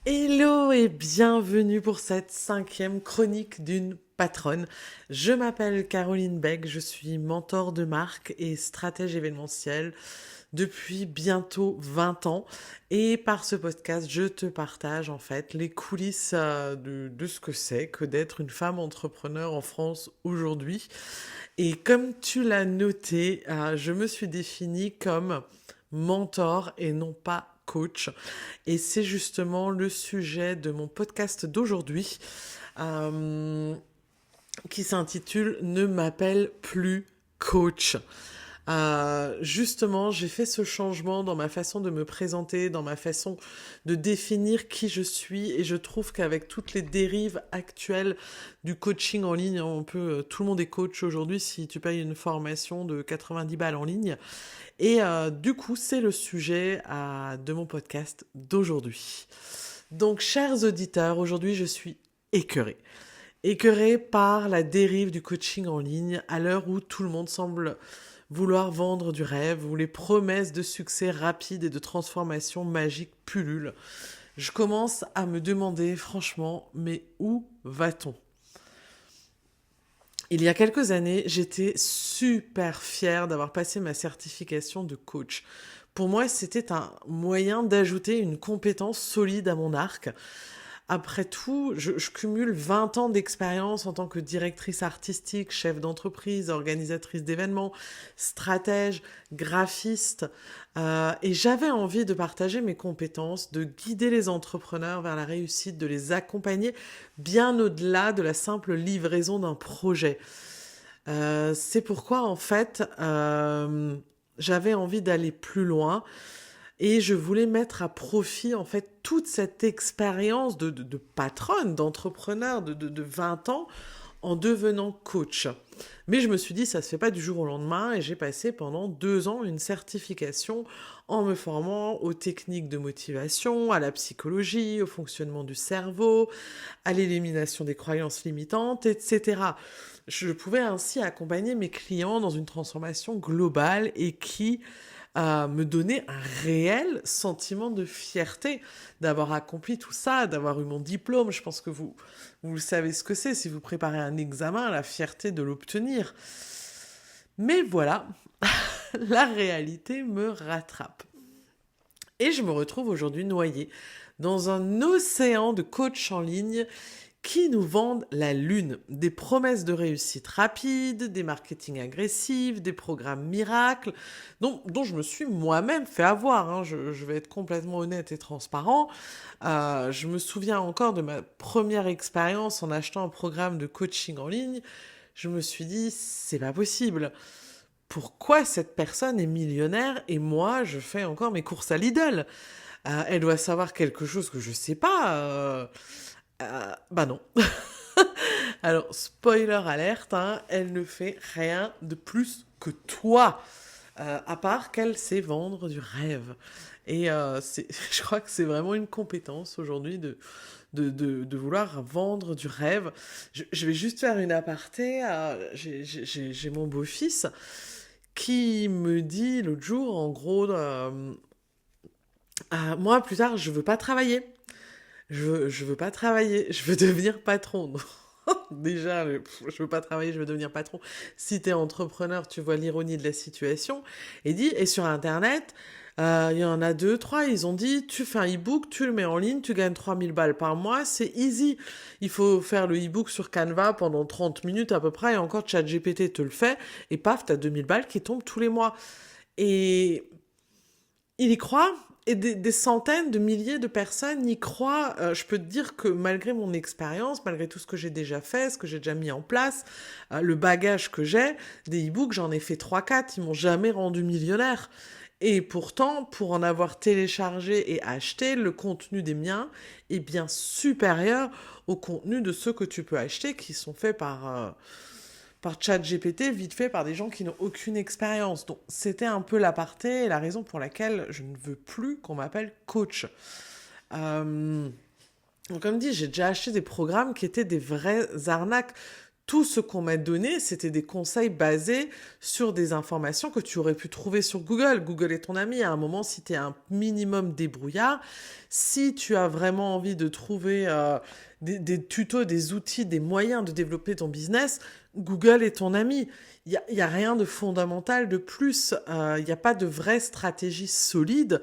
Hello et bienvenue pour cette 5e chronique d'une patronne. Je m'appelle Caroline Beck, je suis mentor de marque et stratège événementielle depuis bientôt 20 ans. Et par ce podcast, je te partage en fait les coulisses de ce que c'est que d'être une femme entrepreneur en France aujourd'hui. Et comme tu l'as noté, je me suis définie comme mentor et non pas coach. Et c'est justement le sujet de mon podcast d'aujourd'hui euh, qui s'intitule Ne m'appelle plus coach. Justement, j'ai fait ce changement dans ma façon de me présenter, dans ma façon de définir qui je suis, et je trouve qu'avec toutes les dérives actuelles du coaching en ligne, tout le monde est coach aujourd'hui si tu payes une formation de 90 balles en ligne. Et du coup, c'est le sujet de mon podcast d'aujourd'hui. Donc, chers auditeurs, aujourd'hui, je suis écœurée. Écœurée par la dérive du coaching en ligne à l'heure où tout le monde semble vouloir vendre du rêve, où les promesses de succès rapide et de transformation magique pullulent. Je commence à me demander franchement, mais où va-t-on ? Il y a quelques années, j'étais super fière d'avoir passé ma certification de coach. Pour moi, c'était un moyen d'ajouter une compétence solide à mon arc. Après tout, je cumule 20 ans d'expérience en tant que directrice artistique, chef d'entreprise, organisatrice d'événements, stratège, graphiste. Et j'avais envie de partager mes compétences, de guider les entrepreneurs vers la réussite, de les accompagner bien au-delà de la simple livraison d'un projet. C'est pourquoi, en fait, j'avais envie d'aller plus loin et je voulais mettre à profit, en fait, toute cette expérience de patronne, d'entrepreneur de 20 ans en devenant coach. Mais je me suis dit, ça se fait pas du jour au lendemain, et j'ai passé pendant 2 ans une certification en me formant aux techniques de motivation, à la psychologie, au fonctionnement du cerveau, à l'élimination des croyances limitantes, etc. Je pouvais ainsi accompagner mes clients dans une transformation globale et qui me donner un réel sentiment de fierté d'avoir accompli tout ça, d'avoir eu mon diplôme. Je pense que vous savez ce que c'est si vous préparez un examen, la fierté de l'obtenir. Mais voilà, la réalité me rattrape. Et je me retrouve aujourd'hui noyée dans un océan de coachs en ligne qui nous vendent la lune, des promesses de réussite rapide, des marketing agressifs, des programmes miracles, dont je me suis moi-même fait avoir, hein. Je vais être complètement honnête et transparent. Je me souviens encore de ma première expérience en achetant un programme de coaching en ligne. Je me suis dit, c'est pas possible. Pourquoi cette personne est millionnaire et moi, je fais encore mes courses à Lidl? Elle doit savoir quelque chose que je sais pas. Bah non. Alors, spoiler alerte, hein, elle ne fait rien de plus que toi, à part qu'elle sait vendre du rêve. Et je crois que c'est vraiment une compétence aujourd'hui de vouloir vendre du rêve. Je vais juste faire une aparté. J'ai mon beau-fils qui me dit l'autre jour, en gros, moi plus tard, je veux pas travailler. Je veux pas travailler, je veux devenir patron. Déjà, je veux pas travailler, je veux devenir patron. Si t'es entrepreneur, tu vois l'ironie de la situation. Et sur Internet, il y en a deux, trois, ils ont dit, tu fais un e-book, tu le mets en ligne, tu gagnes 3000 balles par mois, c'est easy. Il faut faire le e-book sur Canva pendant 30 minutes à peu près, et encore ChatGPT te le fait, et paf, t'as 2000 balles qui tombent tous les mois. Et il y croit, et des centaines de milliers de personnes y croient. Je peux te dire que malgré mon expérience, malgré tout ce que j'ai déjà fait, ce que j'ai déjà mis en place, le bagage que j'ai, des e-books, j'en ai fait trois quatre, ils m'ont jamais rendu millionnaire. Et pourtant, pour en avoir téléchargé et acheté, le contenu des miens est bien supérieur au contenu de ceux que tu peux acheter, qui sont faits par ChatGPT, vite fait par des gens qui n'ont aucune expérience. Donc c'était un peu l'aparté et la raison pour laquelle je ne veux plus qu'on m'appelle coach. Donc, comme dit, j'ai déjà acheté des programmes qui étaient des vraies arnaques. Tout ce qu'on m'a donné, c'était des conseils basés sur des informations que tu aurais pu trouver sur Google. Google est ton ami. À un moment, si tu es un minimum débrouillard, si tu as vraiment envie de trouver des tutos, des outils, des moyens de développer ton business, Google est ton ami. Il y a rien de fondamental de plus. Il n'y a pas de vraie stratégie solide.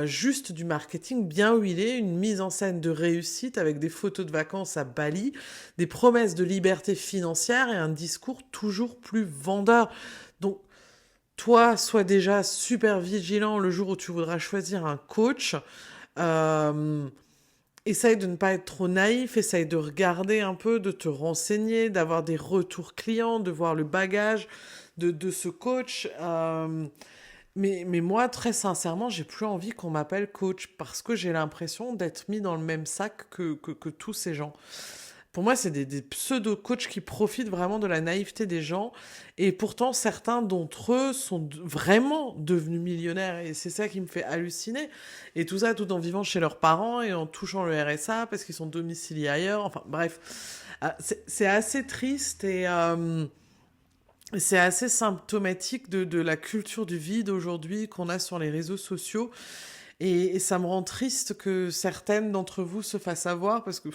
Juste du marketing bien huilé, une mise en scène de réussite avec des photos de vacances à Bali, des promesses de liberté financière et un discours toujours plus vendeur. Donc, toi, sois déjà super vigilant le jour où tu voudras choisir un coach. Euh, Essaye de ne pas être trop naïf, essaye de regarder un peu, de te renseigner, d'avoir des retours clients, de voir le bagage de ce coach. Mais moi, très sincèrement, j'ai plus envie qu'on m'appelle coach parce que j'ai l'impression d'être mis dans le même sac que tous ces gens. Pour moi, c'est des pseudo-coachs qui profitent vraiment de la naïveté des gens. Et pourtant, certains d'entre eux sont vraiment devenus millionnaires. Et c'est ça qui me fait halluciner. Et tout ça, tout en vivant chez leurs parents et en touchant le RSA parce qu'ils sont domiciliés ailleurs. Enfin, bref. C'est assez triste et c'est assez symptomatique de la culture du vide aujourd'hui qu'on a sur les réseaux sociaux. Et ça me rend triste que certaines d'entre vous se fassent avoir parce que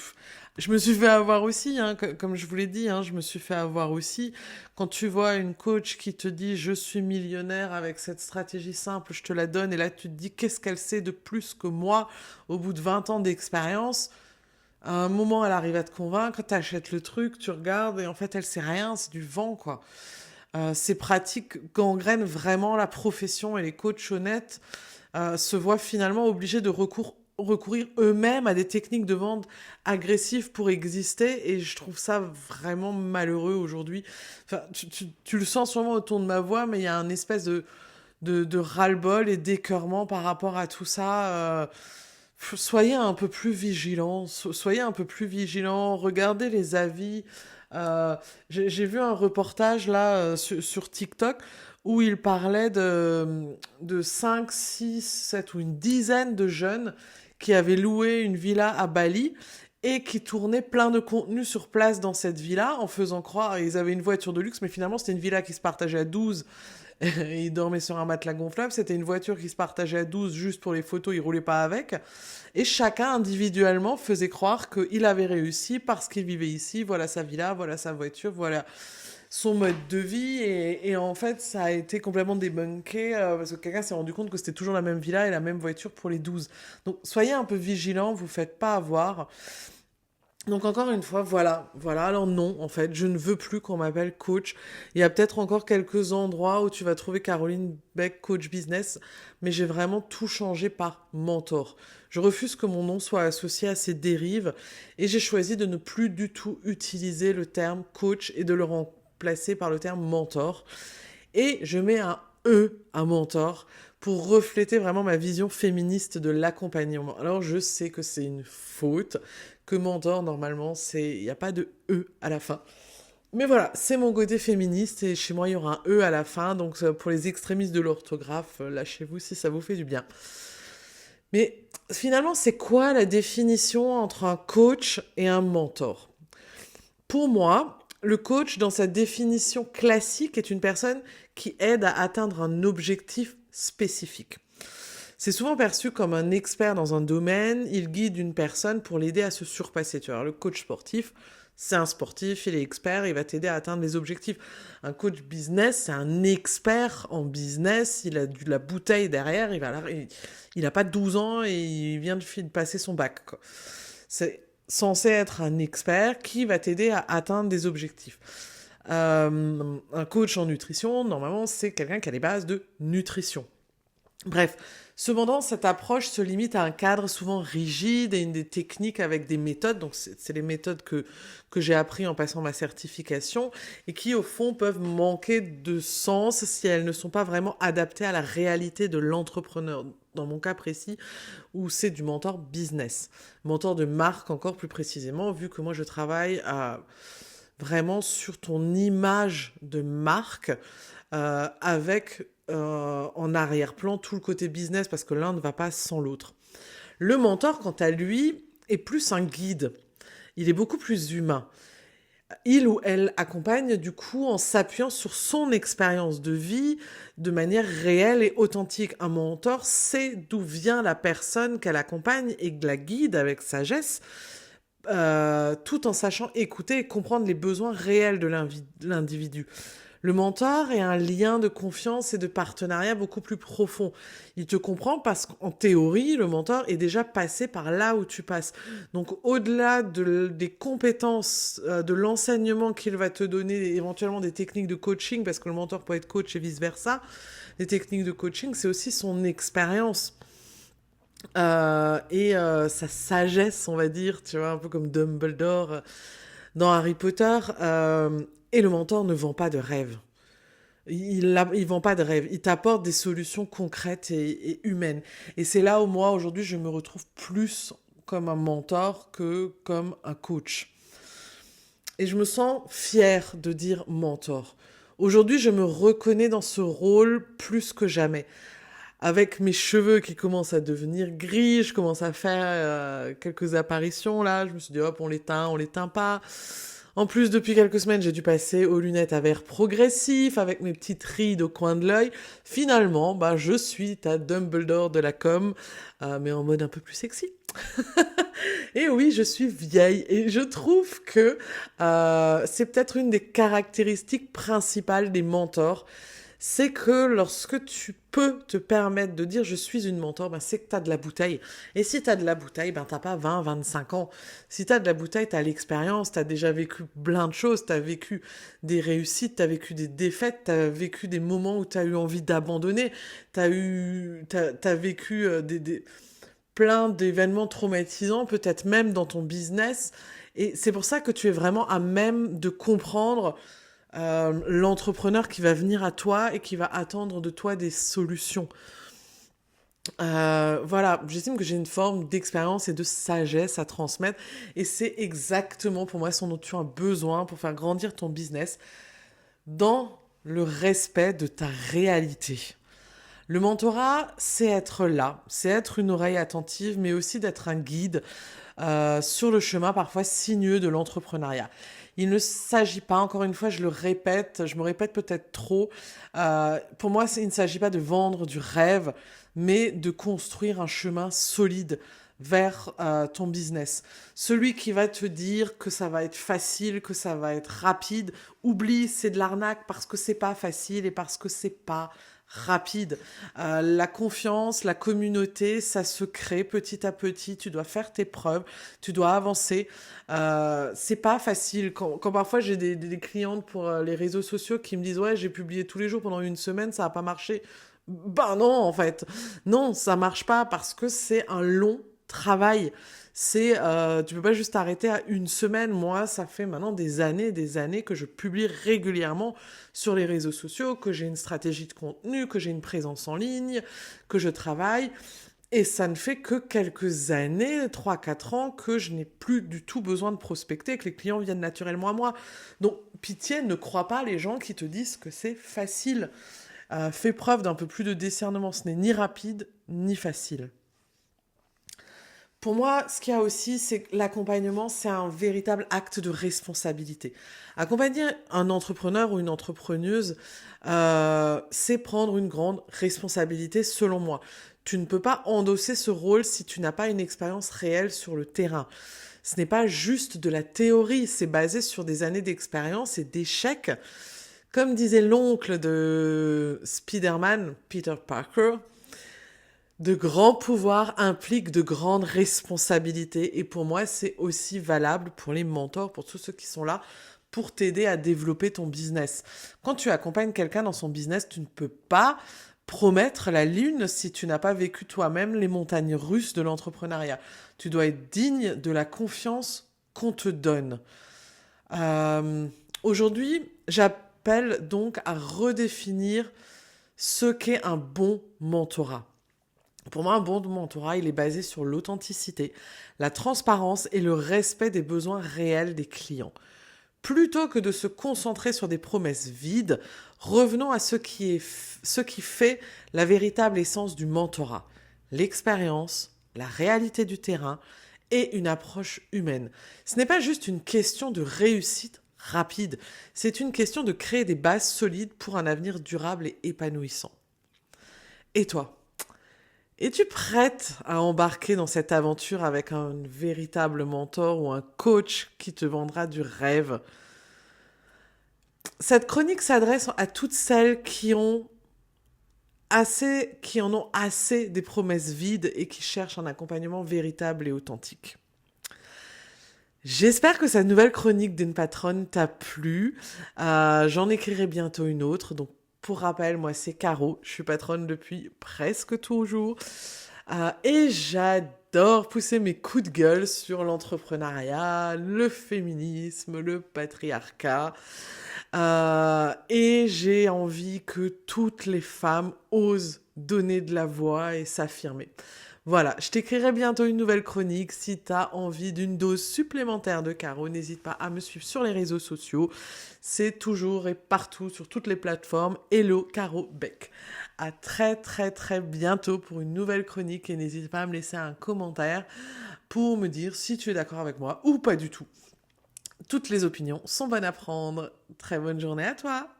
je me suis fait avoir aussi, hein, comme je vous l'ai dit, hein, je me suis fait avoir aussi. Quand tu vois une coach qui te dit je suis millionnaire avec cette stratégie simple, je te la donne, et là tu te dis qu'est-ce qu'elle sait de plus que moi au bout de 20 ans d'expérience. À un moment, elle arrive à te convaincre, t'achètes le truc, tu regardes et en fait elle sait rien, c'est du vent quoi. Ces pratiques gangrènent vraiment la profession et les coachs honnêtes se voient finalement obligés de recourir eux-mêmes à des techniques de vente agressives pour exister et je trouve ça vraiment malheureux aujourd'hui. Enfin, tu le sens sûrement au ton de ma voix, mais il y a un espèce de ras-le-bol et d'écœurement par rapport à tout ça. Soyez un peu plus vigilants, soyez un peu plus vigilants, regardez les avis. J'ai vu un reportage là sur TikTok où il parlait de 5, 6, 7 ou une dizaine de jeunes qui avaient loué une villa à Bali et qui tournaient plein de contenu sur place dans cette villa en faisant croire ils avaient une voiture de luxe, mais finalement c'était une villa qui se partageait à 12. Ils dormaient sur un matelas gonflable, c'était une voiture qui se partageait à 12 juste pour les photos, ils roulaient pas avec. Et chacun individuellement faisait croire qu'il avait réussi parce qu'il vivait ici, voilà sa villa, voilà sa voiture, voilà son mode de vie. Et en fait, ça a été complètement débunké parce que quelqu'un s'est rendu compte que c'était toujours la même villa et la même voiture pour les 12. Donc soyez un peu vigilants, vous faites pas avoir. Donc encore une fois, voilà. Alors non, en fait, je ne veux plus qu'on m'appelle coach. Il y a peut-être encore quelques endroits où tu vas trouver Caroline Beck, coach business, mais j'ai vraiment tout changé par mentor. Je refuse que mon nom soit associé à ces dérives et j'ai choisi de ne plus du tout utiliser le terme coach et de le remplacer par le terme mentor. Et je mets un E à mentor pour refléter vraiment ma vision féministe de l'accompagnement. Alors je sais que c'est une faute, que mentor normalement il n'y a pas de E à la fin. Mais voilà, c'est mon côté féministe et chez moi il y aura un E à la fin, donc pour les extrémistes de l'orthographe, lâchez-vous si ça vous fait du bien. Mais finalement, c'est quoi la définition entre un coach et un mentor? Pour moi, le coach, dans sa définition classique, est une personne qui aide à atteindre un objectif spécifique. C'est souvent perçu comme un expert dans un domaine, il guide une personne pour l'aider à se surpasser. Tu vois, le coach sportif, c'est un sportif, il est expert, il va t'aider à atteindre les objectifs. Un coach business, c'est un expert en business, il a de la bouteille derrière, il a pas 12 ans et il vient de passer son bac, quoi. C'est censé être un expert qui va t'aider à atteindre des objectifs. Un coach en nutrition, normalement, c'est quelqu'un qui a les bases de nutrition. Bref, cependant, cette approche se limite à un cadre souvent rigide et des techniques avec des méthodes, donc c'est les méthodes que j'ai appris en passant ma certification, et qui au fond peuvent manquer de sens si elles ne sont pas vraiment adaptées à la réalité de l'entrepreneur. Dans mon cas précis, où c'est du mentor business, mentor de marque encore plus précisément, vu que moi je travaille vraiment sur ton image de marque, avec en arrière-plan tout le côté business parce que l'un ne va pas sans l'autre. Le mentor, quant à lui, est plus un guide. Il est beaucoup plus humain. Il ou elle accompagne du coup en s'appuyant sur son expérience de vie de manière réelle et authentique. Un mentor sait d'où vient la personne qu'elle accompagne et la guide avec sagesse, tout en sachant écouter et comprendre les besoins réels de l'individu. Le mentor est un lien de confiance et de partenariat beaucoup plus profond. Il te comprend parce qu'en théorie, le mentor est déjà passé par là où tu passes. Donc au-delà des compétences, de l'enseignement qu'il va te donner, éventuellement des techniques de coaching, parce que le mentor peut être coach et vice-versa, les techniques de coaching, c'est aussi son expérience. Sa sagesse, on va dire, tu vois, un peu comme Dumbledore dans Harry Potter. Et le mentor ne vend pas de rêve. Il vend pas de rêve. Il t'apporte des solutions concrètes et humaines. Et c'est là où moi, aujourd'hui, je me retrouve plus comme un mentor que comme un coach. Et je me sens fière de dire mentor. Aujourd'hui, je me reconnais dans ce rôle plus que jamais. Avec mes cheveux qui commencent à devenir gris, je commence à faire quelques apparitions là. Je me suis dit, hop, on les teint pas. En plus, depuis quelques semaines, j'ai dû passer aux lunettes à verre progressif avec mes petites rides au coin de l'œil. Finalement, bah, je suis ta Dumbledore de la com, mais en mode un peu plus sexy. Et oui, je suis vieille et je trouve que c'est peut-être une des caractéristiques principales des mentors. C'est que lorsque tu peux te permettre de dire je suis une mentor, ben c'est que tu as de la bouteille. Et si tu as de la bouteille, ben t'as pas 20, 25 ans. Si tu as de la bouteille, tu as l'expérience, tu as déjà vécu plein de choses, tu as vécu des réussites, tu as vécu des défaites, tu as vécu des moments où tu as eu envie d'abandonner, t'as vécu plein d'événements traumatisants, peut-être même dans ton business. Et c'est pour ça que tu es vraiment à même de comprendre l'entrepreneur qui va venir à toi et qui va attendre de toi des solutions. Voilà, j'estime que j'ai une forme d'expérience et de sagesse à transmettre et c'est exactement pour moi ce dont tu as besoin pour faire grandir ton business dans le respect de ta réalité. Le mentorat, c'est être là, c'est être une oreille attentive, mais aussi d'être un guide sur le chemin parfois sinueux de l'entrepreneuriat. Il ne s'agit pas, encore une fois, je le répète, je me répète peut-être trop, pour moi, il ne s'agit pas de vendre du rêve, mais de construire un chemin solide vers ton business. Celui qui va te dire que ça va être facile, que ça va être rapide, oublie, c'est de l'arnaque parce que c'est pas facile et parce que c'est pas rapide. La confiance, la communauté, ça se crée petit à petit. Tu dois faire tes preuves, tu dois avancer. C'est pas facile. Quand parfois j'ai des clientes pour les réseaux sociaux qui me disent ouais, j'ai publié tous les jours pendant une semaine, ça a pas marché. Ben non, en fait. Non, ça marche pas parce que c'est un long travail. Tu peux pas juste arrêter à une semaine. Moi, ça fait maintenant des années que je publie régulièrement sur les réseaux sociaux, que j'ai une stratégie de contenu, que j'ai une présence en ligne, que je travaille. Et ça ne fait que quelques années, 3, 4 ans, que je n'ai plus du tout besoin de prospecter, que les clients viennent naturellement à moi. Donc, pitié, ne crois pas les gens qui te disent que c'est facile. Fais preuve d'un peu plus de discernement. Ce n'est ni rapide, ni facile. Pour moi, ce qu'il y a aussi, c'est que l'accompagnement, c'est un véritable acte de responsabilité. Accompagner un entrepreneur ou une entrepreneuse, c'est prendre une grande responsabilité, selon moi. Tu ne peux pas endosser ce rôle si tu n'as pas une expérience réelle sur le terrain. Ce n'est pas juste de la théorie, c'est basé sur des années d'expérience et d'échecs. Comme disait l'oncle de Spider-Man, Peter Parker, de grands pouvoirs impliquent de grandes responsabilités. Et pour moi, c'est aussi valable pour les mentors, pour tous ceux qui sont là, pour t'aider à développer ton business. Quand tu accompagnes quelqu'un dans son business, tu ne peux pas promettre la lune si tu n'as pas vécu toi-même les montagnes russes de l'entrepreneuriat. Tu dois être digne de la confiance qu'on te donne. Aujourd'hui, j'appelle donc à redéfinir ce qu'est un bon mentorat. Pour moi, un bon mentorat, il est basé sur l'authenticité, la transparence et le respect des besoins réels des clients. Plutôt que de se concentrer sur des promesses vides, revenons à ce qui fait la véritable essence du mentorat. L'expérience, la réalité du terrain et une approche humaine. Ce n'est pas juste une question de réussite rapide. C'est une question de créer des bases solides pour un avenir durable et épanouissant. Et toi? Es-tu prête à embarquer dans cette aventure avec un véritable mentor ou un coach qui te vendra du rêve? Cette chronique s'adresse à toutes celles qui en ont assez des promesses vides et qui cherchent un accompagnement véritable et authentique. J'espère que cette nouvelle chronique d'une patronne t'a plu. J'en écrirai bientôt une autre. Donc, pour rappel, moi, c'est Caro. Je suis patronne depuis presque toujours. Et j'adore pousser mes coups de gueule sur l'entrepreneuriat, le féminisme, le patriarcat. Et j'ai envie que toutes les femmes osent donner de la voix et s'affirmer. Voilà, je t'écrirai bientôt une nouvelle chronique. Si tu as envie d'une dose supplémentaire de Caro, n'hésite pas à me suivre sur les réseaux sociaux. C'est toujours et partout sur toutes les plateformes. Hello Caro Beck. À très très très bientôt pour une nouvelle chronique et n'hésite pas à me laisser un commentaire pour me dire si tu es d'accord avec moi ou pas du tout. Toutes les opinions sont bonnes à prendre. Très bonne journée à toi.